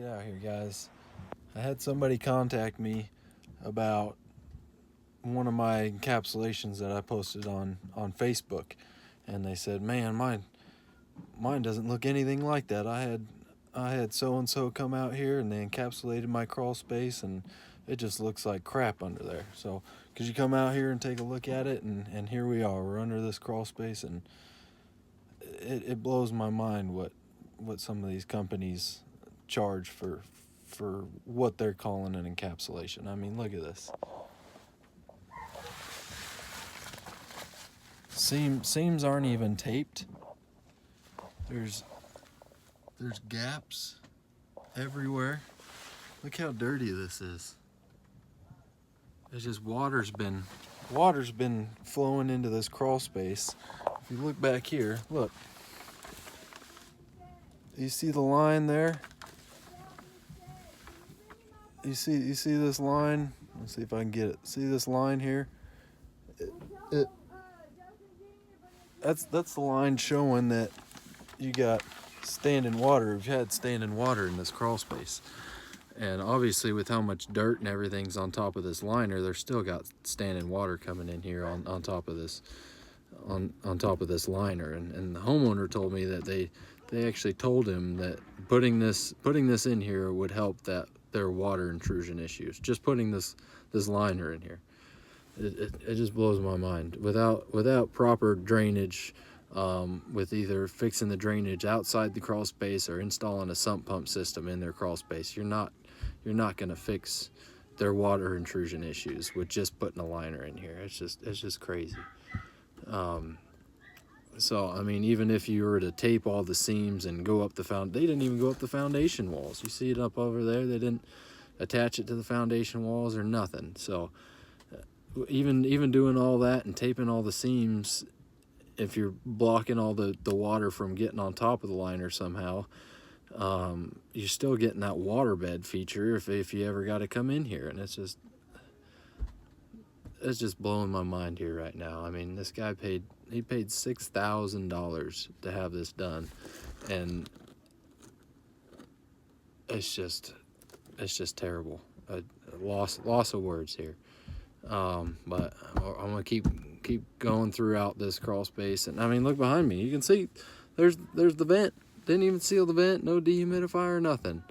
it out here, guys. I had somebody contact me about one of my encapsulations that I posted on Facebook, and they said, "Man, mine doesn't look anything like that. I had so and so come out here and they encapsulated my crawl space, and it just looks like crap under there. So could you come out here and take a look at it?" And here we are. We're under this crawl space, and it blows my mind what some of these companies charge for what they're calling an encapsulation. I mean, look at this. Seams aren't even taped. There's gaps everywhere. Look how dirty this is. It's just water's been flowing into this crawl space. If you look back here, look. You see the line there? You see this line? Let's see if I can get it. See this line here? That's the line showing that you got standing water. You've had standing water in this crawl space. And obviously with how much dirt and everything's on top of this liner, there's still got standing water coming in here on top of this on top of this liner. And the homeowner told me that they actually told him that putting this in here would help their water intrusion issues. Just putting this liner in here. It just blows my mind. Without proper drainage, with either fixing the drainage outside the crawl space or installing a sump pump system in their crawl space, you're not going to fix their water intrusion issues with just putting a liner in here. It's just crazy. So I mean, even if you were to tape all the seams and go up they didn't even go up the foundation walls. You see it up over there. They didn't attach it to the foundation walls or nothing. So even doing all that and taping all the seams, if you're blocking all the water from getting on top of the liner somehow, you're still getting that waterbed feature if you ever got to come in here. And it's just blowing my mind here right now. I mean, this guy paid $6,000 to have this done, and it's just terrible. A loss of words here. But I'm gonna keep going throughout this crawl space, and I mean, look behind me. You can see there's the vent. Didn't even seal the vent. No dehumidifier, nothing.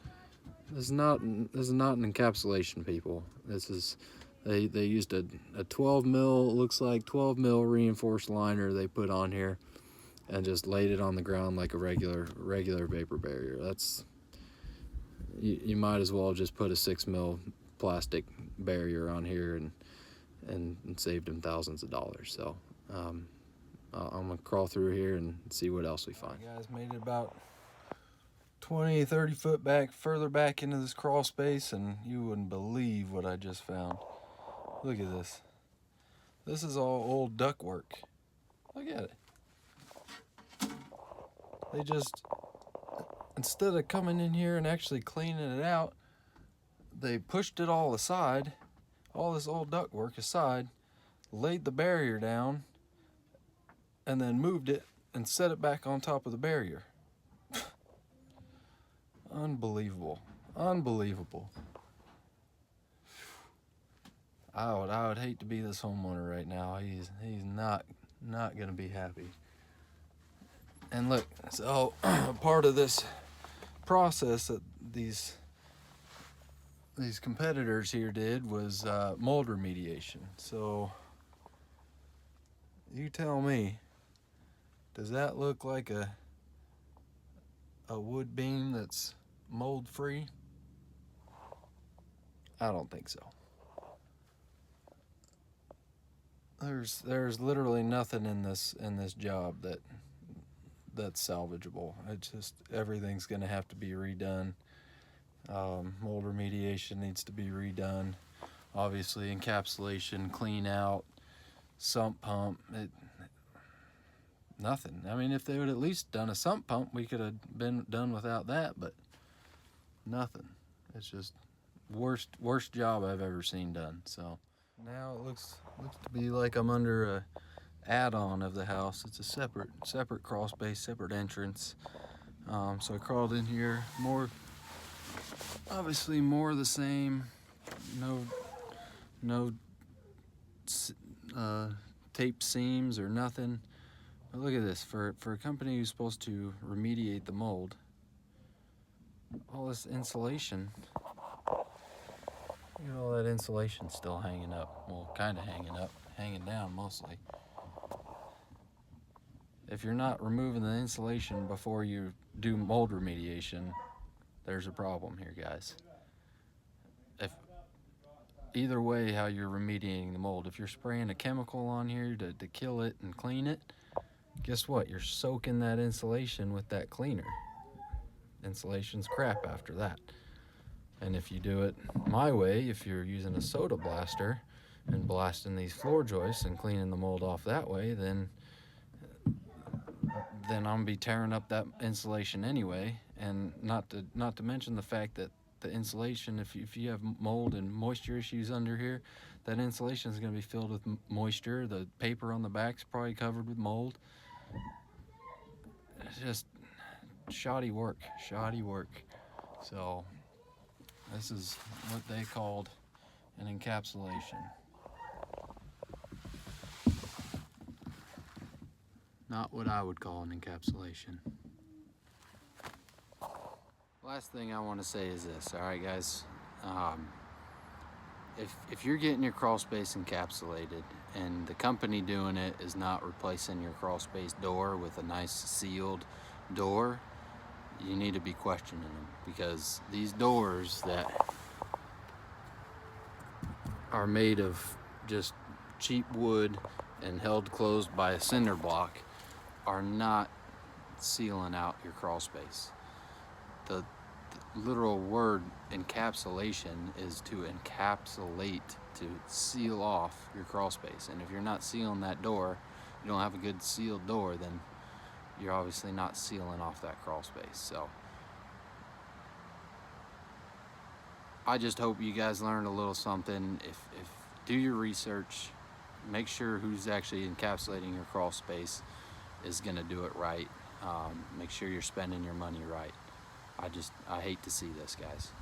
This is not an encapsulation, people. This is they used a 12 mil, looks like 12 mil reinforced liner they put on here, and just laid it on the ground like a regular vapor barrier. That's you might as well just put a 6 mil plastic barrier on here and saved them thousands of dollars. So I'm gonna crawl through here and see what else we find. You guys made it about 20-30 foot further back into this crawl space, and you wouldn't believe what I just found. Look at this. This is all old duct work. Look at it. They just, instead of coming in here and actually cleaning it out, they pushed it all aside, all this old duct work aside, laid the barrier down, and then moved it and set it back on top of the barrier. Unbelievable. I would hate to be this homeowner right now. He's not gonna be happy. And look, so part of this process that these competitors here did was mold remediation. So you tell me, does that look like a wood beam that's mold free? I don't think so. There's literally nothing in this job that's salvageable. It's just everything's gonna have to be redone. Mold remediation needs to be redone. Obviously, encapsulation, clean out, sump pump. Nothing. I mean, if they would at least done a sump pump, we could have been done without that. But nothing. It's just worst job I've ever seen done. So now it looks to be like I'm under a add-on of the house. It's a separate crawl space, separate entrance. So I crawled in here, more Obviously more of the same, no tape seams or nothing. But look at this, for a company who's supposed to remediate the mold, all this insulation, look at all that insulation still hanging up. Well, kind of hanging down mostly. If you're not removing the insulation before you do mold remediation, there's a problem here, guys. If either way how you're remediating the mold, if you're spraying a chemical on here to kill it and clean it, guess what? You're soaking that insulation with that cleaner. Insulation's crap after that. And if you do it my way, if you're using a soda blaster and blasting these floor joists and cleaning the mold off that way, then I'm gonna be tearing up that insulation anyway. And not to mention the fact that the insulation, if you have mold and moisture issues under here, that insulation is going to be filled with moisture. The paper on the back is probably covered with mold. It's just shoddy work. So this is what they called an encapsulation. Not what I would call an encapsulation. Last thing I want to say is this, all right, guys. If you're getting your crawl space encapsulated and the company doing it is not replacing your crawl space door with a nice sealed door, you need to be questioning them, because these doors that are made of just cheap wood and held closed by a cinder block are not sealing out your crawl space. The literal word encapsulation is to encapsulate, to seal off your crawl space. And if you're not sealing that door, you don't have a good sealed door, then you're obviously not sealing off that crawl space. So I just hope you guys learned a little something. If do your research, make sure who's actually encapsulating your crawl space is going to do it right. Make sure you're spending your money right. I hate to see this, guys.